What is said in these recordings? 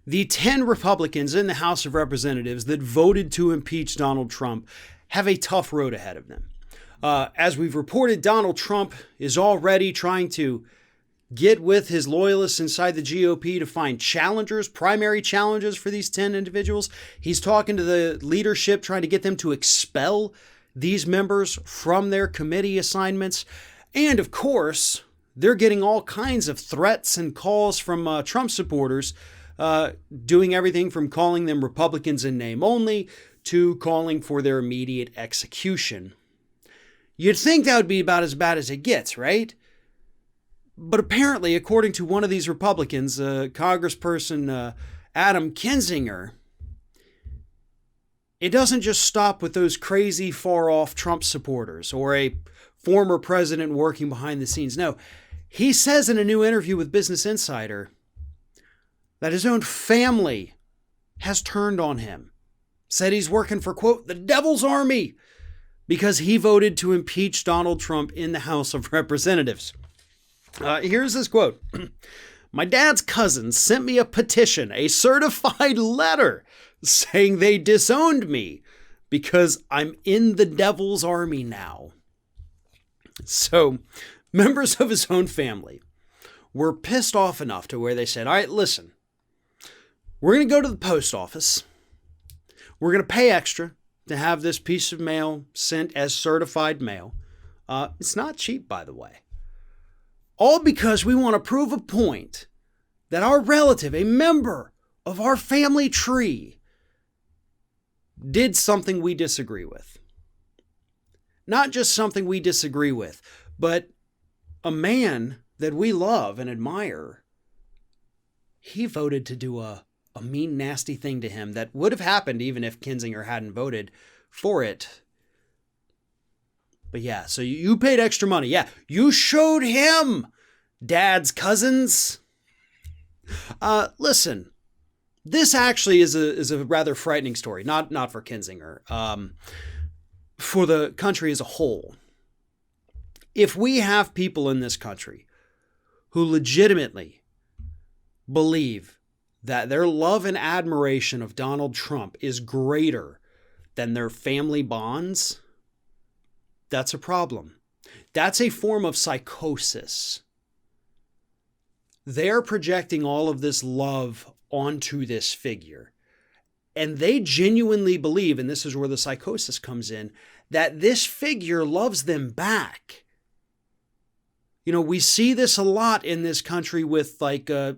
The 10 Republicans in the House of Representatives that voted to impeach Donald Trump have a tough road ahead of them. As we've reported, Donald Trump is already trying to get with his loyalists inside the GOP to find challengers, primary challengers for these 10 individuals. He's talking to the leadership, trying to get them to expel these members from their committee assignments. And of course, they're getting all kinds of threats and calls from Trump supporters, doing everything from calling them Republicans in name only to calling for their immediate execution. You'd think that would be about as bad as it gets, right? But apparently, according to one of these Republicans, Congressperson Adam Kinzinger, it doesn't just stop with those crazy far-off Trump supporters or a former president working behind the scenes. No, he says in a new interview with Business Insider that his own family has turned on him, said he's working for, quote, the devil's army because he voted to impeach Donald Trump in the House of Representatives. Here's this quote. My dad's cousins sent me a petition, a certified letter saying they disowned me because I'm in the devil's army now. So members of his own family were pissed off enough to where they said, all right, listen, we're going to go to the post office. We're going to pay extra to have this piece of mail sent as certified mail. It's not cheap, by the way. All because we want to prove a point that our relative, a member of our family tree, did something we disagree with. Not just something we disagree with, but a man that we love and admire. He voted to do a mean, nasty thing to him that would have happened even if Kinzinger hadn't voted for it. But yeah, so you paid extra money. Yeah, you showed him, dad's cousins. Listen, this actually is a rather frightening story. Not for Kinzinger. For the country as a whole. If we have people in this country who legitimately believe that their love and admiration of Donald Trump is greater than their family bonds, that's a problem. That's a form of psychosis. They're projecting all of this love onto this figure. And they genuinely believe, and this is where the psychosis comes in, that this figure loves them back. You know, we see this a lot in this country with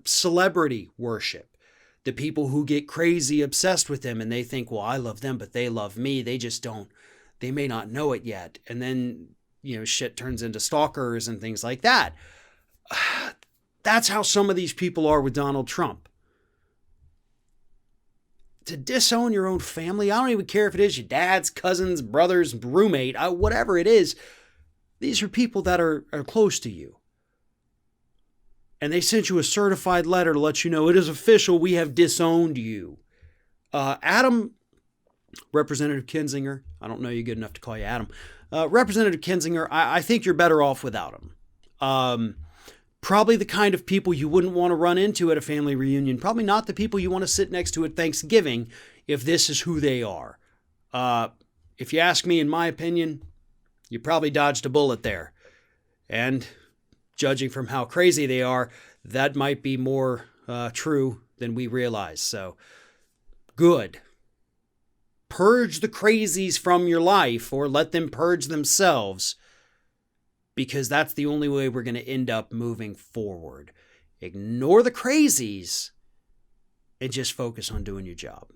celebrity worship. The people who get crazy obsessed with them and they think, well, I love them, but they love me. They just don't. They may not know it yet. And then, shit turns into stalkers and things like that. That's how some of these people are with Donald Trump. To disown your own family, I don't even care if it is your dad's, cousins, brothers, roommate, whatever it is. These are people that are close to you. And they sent you a certified letter to let you know it is official. We have disowned you. Adam, Representative Kinzinger, I don't know you good enough to call you Adam. Representative Kinzinger, I think you're better off without him. Probably the kind of people you wouldn't want to run into at a family reunion. Probably not the people you want to sit next to at Thanksgiving if this is who they are. If you ask me, in my opinion, you probably dodged a bullet there. And judging from how crazy they are, that might be more true than we realize. So, good. Purge the crazies from your life, or let them purge themselves, because that's the only way we're going to end up moving forward. Ignore the crazies and just focus on doing your job.